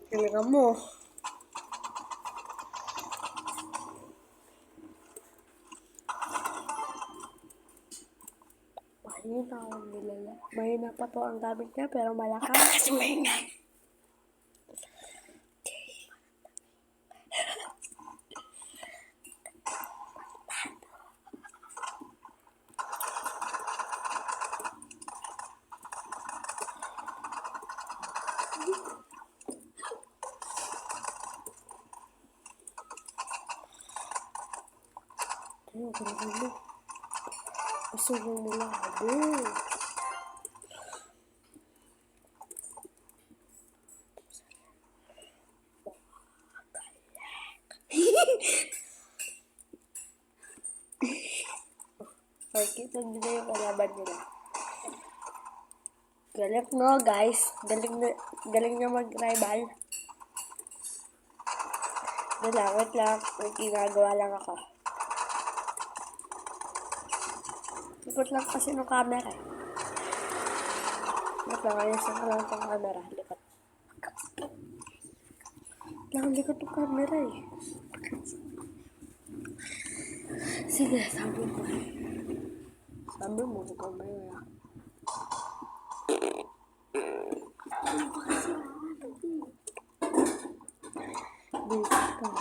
Talaga mo. Mahina pa po ang gamit niya pero malakas. Kasi maingay. Ayun, talaga mo. Usugin mo lang. Kita nila yung kalaban nila. Galing no, guys. Galing na mag-rival. Wait lang. May ginagawa lang ako. Likot lang kasi ng camera. Wait lang, ayusin ko lang itong camera. Likot ng camera eh. Sige, sabi mo. Sabi mo, camera. Dito ka.